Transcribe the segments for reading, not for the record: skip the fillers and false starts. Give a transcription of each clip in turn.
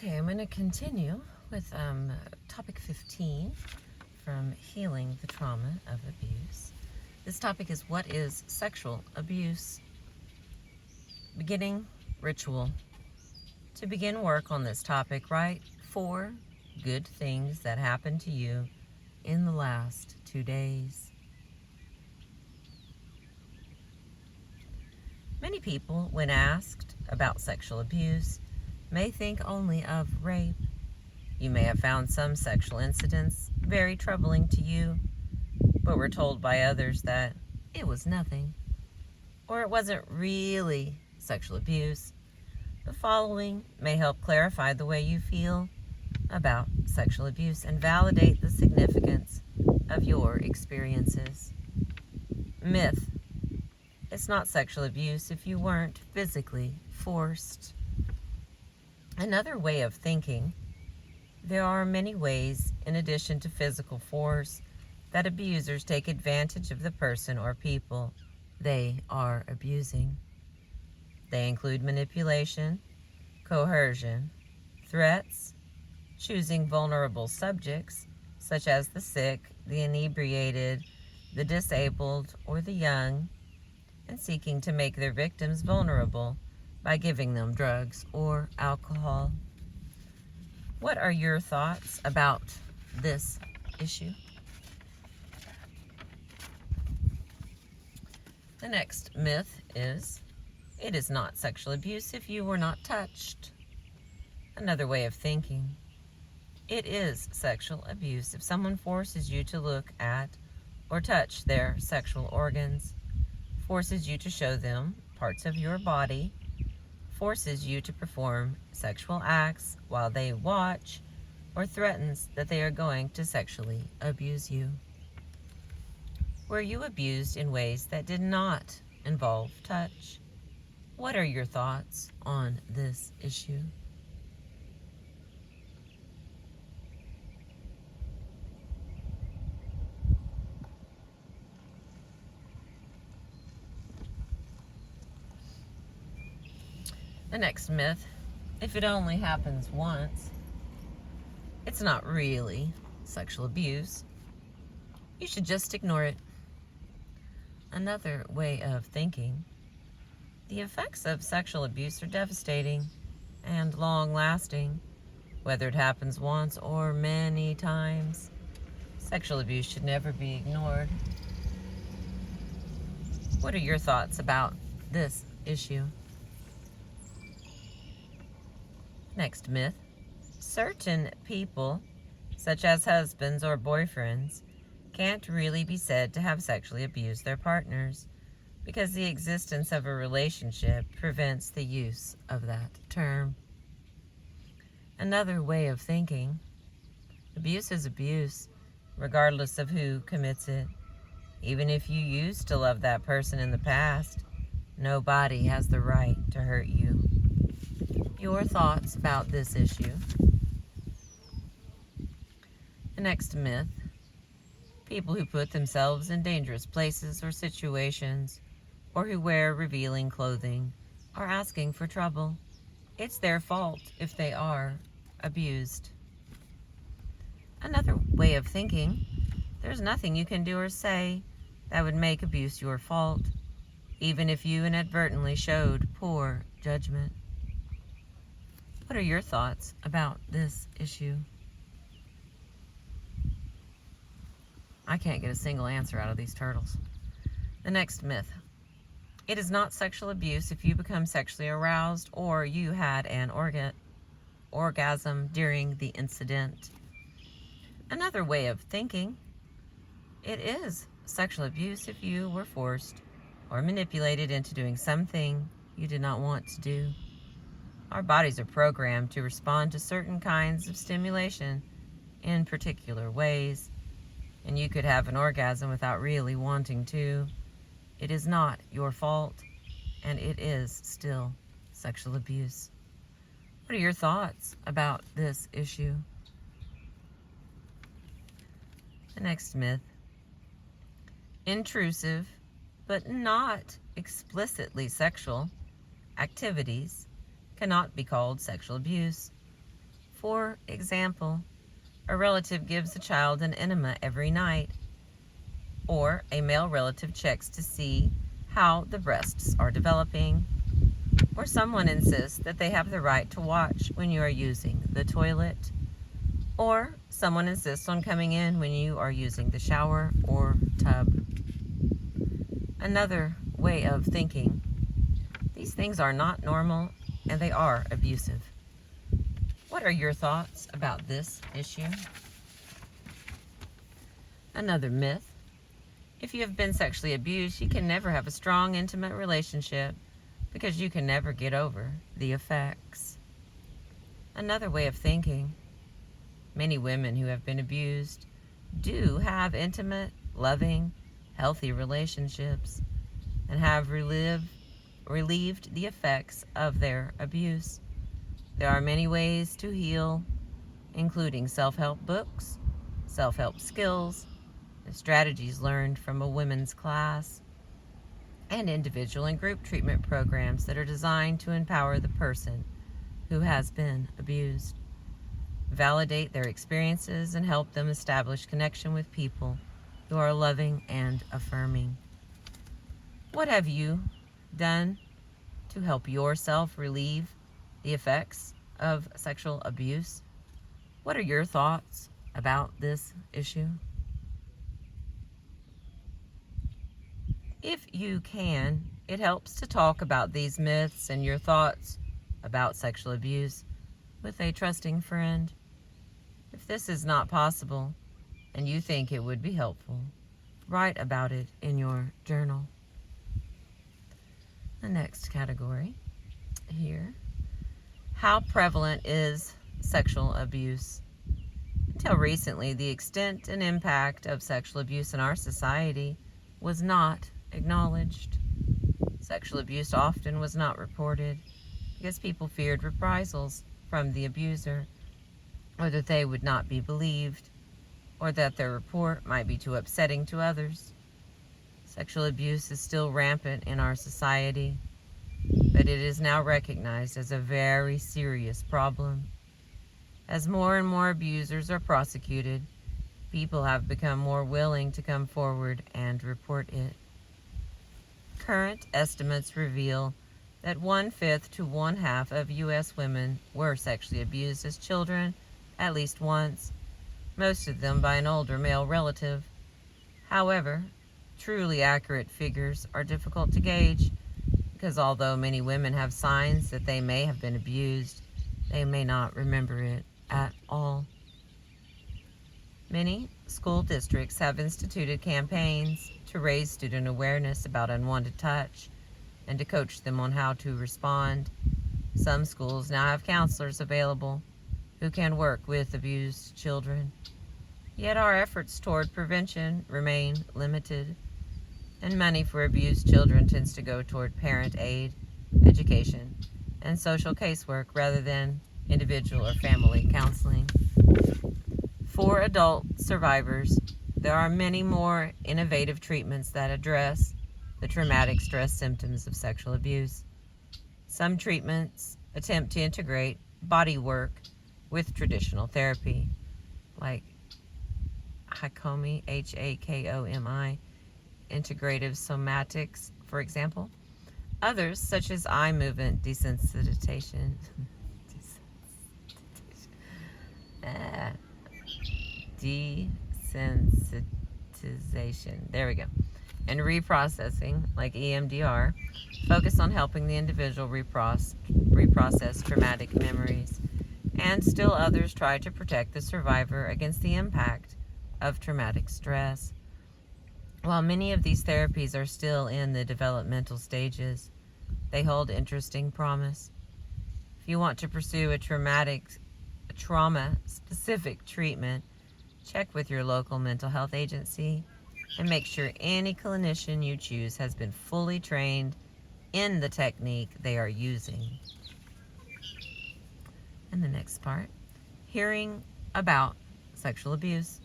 Okay, I'm going to continue with topic 15 from Healing the Trauma of Abuse. This topic is, what is sexual abuse? Beginning ritual. To begin work on this topic, write 4 good things that happened to you in the last 2 days. Many people, when asked about sexual abuse, may think only of rape. You may have found some sexual incidents very troubling to you, but were told by others that it was nothing, or it wasn't really sexual abuse. The following may help clarify the way you feel about sexual abuse and validate the significance of your experiences. Myth: it's not sexual abuse if you weren't physically forced. Another way of thinking: there are many ways, in addition to physical force, that abusers take advantage of the person or people they are abusing. They include manipulation, coercion, threats, choosing vulnerable subjects, such as the sick, the inebriated, the disabled, or the young, and seeking to make their victims vulnerable by giving them drugs or alcohol. What are your thoughts about this issue? The next myth is, it is not sexual abuse if you were not touched. Another way of thinking: it is sexual abuse if someone forces you to look at or touch their sexual organs, forces you to show them parts of your body, forces you to perform sexual acts while they watch, or threatens that they are going to sexually abuse you. Were you abused in ways that did not involve touch? What are your thoughts on this issue? The next myth: if it only happens once, it's not really sexual abuse. You should just ignore it. Another way of thinking: the effects of sexual abuse are devastating and long-lasting, whether it happens once or many times. Sexual abuse should never be ignored. What are your thoughts about this issue? Next myth: certain people, such as husbands or boyfriends, can't really be said to have sexually abused their partners because the existence of a relationship prevents the use of that term. Another way of thinking: abuse is abuse, regardless of who commits it. Even if you used to love that person in the past, nobody has the right to hurt you. Your thoughts about this issue? The next myth: people who put themselves in dangerous places or situations, or who wear revealing clothing, are asking for trouble. It's their fault if they are abused. Another way of thinking: there's nothing you can do or say that would make abuse your fault, even if you inadvertently showed poor judgment. What are your thoughts about this issue? I can't get a single answer out of these turtles. The next myth: it is not sexual abuse if you become sexually aroused or you had an orgasm during the incident. Another way of thinking: it is sexual abuse if you were forced or manipulated into doing something you did not want to do. Our bodies are programmed to respond to certain kinds of stimulation in particular ways, and you could have an orgasm without really wanting to. It is not your fault, and it is still sexual abuse. What are your thoughts about this issue? The next myth: intrusive, but not explicitly sexual, activities cannot be called sexual abuse. For example, a relative gives a child an enema every night, or a male relative checks to see how the breasts are developing, or someone insists that they have the right to watch when you are using the toilet, or someone insists on coming in when you are using the shower or tub. Another way of thinking, these things are not normal and they are abusive. What are your thoughts about this issue? Another myth, if you have been sexually abused, you can never have a strong, intimate relationship because you can never get over the effects. Another way of thinking, many women who have been abused do have intimate, loving, healthy relationships and have relieved the effects of their abuse. There are many ways to heal, including self-help books, self-help skills, and strategies learned from a women's class, and individual and group treatment programs that are designed to empower the person who has been abused, validate their experiences, and help them establish connection with people who are loving and affirming. What have you done to help yourself relieve the effects of sexual abuse? What are your thoughts about this issue? If you can, it helps to talk about these myths and your thoughts about sexual abuse with a trusting friend. If this is not possible and you think it would be helpful, write about it in your journal. The next category here, how prevalent is sexual abuse? Until recently, the extent and impact of sexual abuse in our society was not acknowledged. Sexual abuse often was not reported because people feared reprisals from the abuser, or that they would not be believed, or that their report might be too upsetting to others. Sexual abuse is still rampant in our society, but it is now recognized as a very serious problem. As more and more abusers are prosecuted, people have become more willing to come forward and report it. Current estimates reveal that 1/5 to 1/2 of U.S. women were sexually abused as children at least once, most of them by an older male relative. However, truly accurate figures are difficult to gauge because although many women have signs that they may have been abused, they may not remember it at all. Many school districts have instituted campaigns to raise student awareness about unwanted touch and to coach them on how to respond. Some schools now have counselors available who can work with abused children. Yet our efforts toward prevention remain limited, and money for abused children tends to go toward parent aid, education, and social casework rather than individual or family counseling. For adult survivors, there are many more innovative treatments that address the traumatic stress symptoms of sexual abuse. Some treatments attempt to integrate body work with traditional therapy, like Hakomi, Hakomi, integrative somatics, for example. Others, such as eye movement desensitization, desensitization, there we go, and reprocessing, like EMDR, focus on helping the individual reprocess traumatic memories. And still others try to protect the survivor against the impact of traumatic stress. While many of these therapies are still in the developmental stages, they hold interesting promise. If you want to pursue a trauma-specific treatment, check with your local mental health agency and make sure any clinician you choose has been fully trained in the technique they are using. And the next part, hearing about sexual abuse.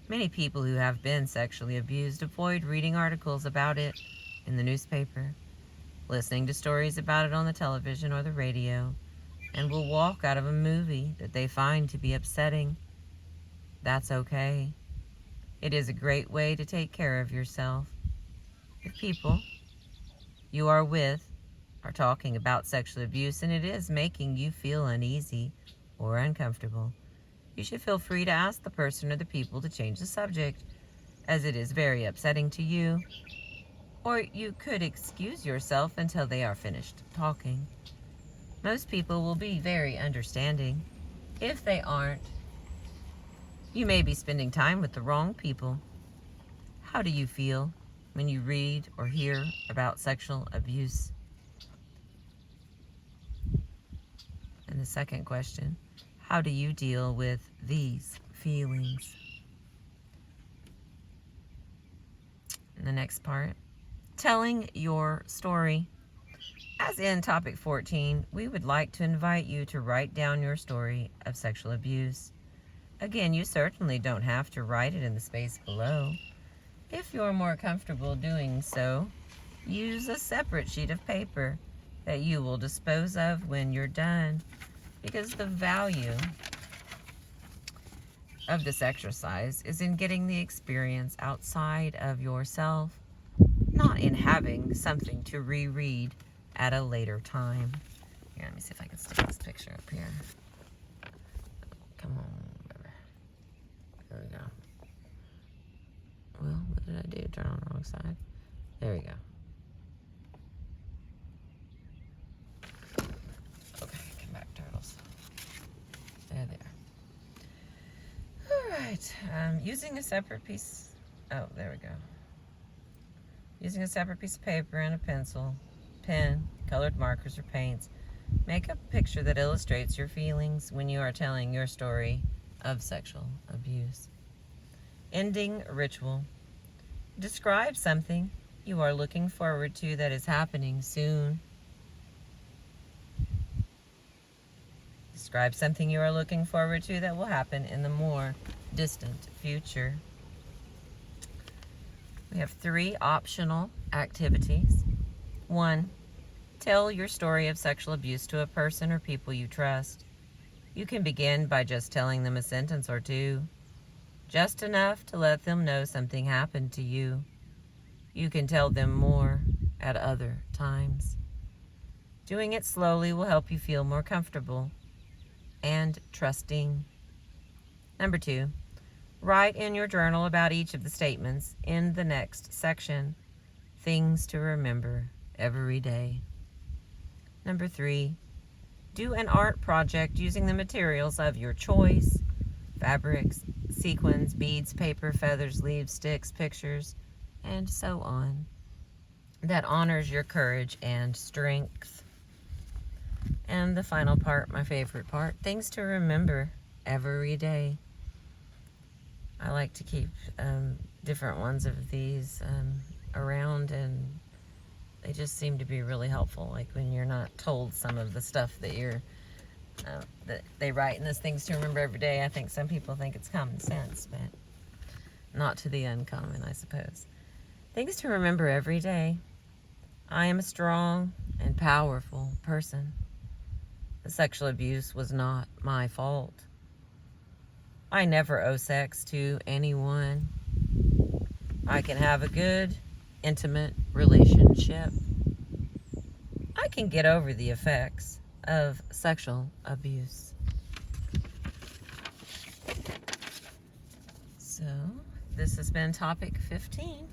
Many people who have been sexually abused avoid reading articles about it in the newspaper, listening to stories about it on the television or the radio, and will walk out of a movie that they find to be upsetting. That's okay. It is a great way to take care of yourself. If people you are with are talking about sexual abuse and it is making you feel uneasy or uncomfortable, you should feel free to ask the person or the people to change the subject, as it is very upsetting to you. Or you could excuse yourself until they are finished talking. Most people will be very understanding. If they aren't, you may be spending time with the wrong people. How do you feel when you read or hear about sexual abuse? And the second question, how do you deal with these feelings? And the next part, telling your story. As in topic 14, we would like to invite you to write down your story of sexual abuse. Again, you certainly don't have to write it in the space below. If you're more comfortable doing so, use a separate sheet of paper that you will dispose of when you're done, because the value of this exercise is in getting the experience outside of yourself, not in having something to reread at a later time. Here, let me see if I can stick this picture up here. Come on, baby. There we go. Well, what did I do? Turn on the wrong side. There we go. Okay, come back, turtles. There they are. All right. Using a separate piece. Oh, there we go. Using a separate piece of paper and a pencil, pen, colored markers, or paints, make a picture that illustrates your feelings when you are telling your story of sexual abuse. Ending ritual. Describe something you are looking forward to that is happening soon. Describe something you are looking forward to that will happen in the more distant future. We have 3 optional activities. 1, tell your story of sexual abuse to a person or people you trust. You can begin by just telling them a sentence or 2, just enough to let them know something happened to you. You can tell them more at other times. Doing it slowly will help you feel more comfortable and trusting. Number 2, write in your journal about each of the statements in the next section. Things to remember every day. Number 3, do an art project using the materials of your choice. Fabrics, sequins, beads, paper, feathers, leaves, sticks, pictures, and so on. That honors your courage and strength. And the final part, my favorite part, things to remember every day. I like to keep different ones of these around, and they just seem to be really helpful. Like when you're not told some of the stuff that that they write in this things to remember every day. I think some people think it's common sense, but not to the uncommon, I suppose. Things to remember every day. I am a strong and powerful person. The sexual abuse was not my fault. I never owe sex to anyone. I can have a good, intimate relationship. I can get over the effects of sexual abuse. So, this has been topic 15.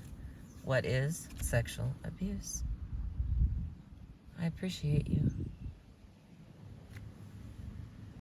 What is sexual abuse? I appreciate you.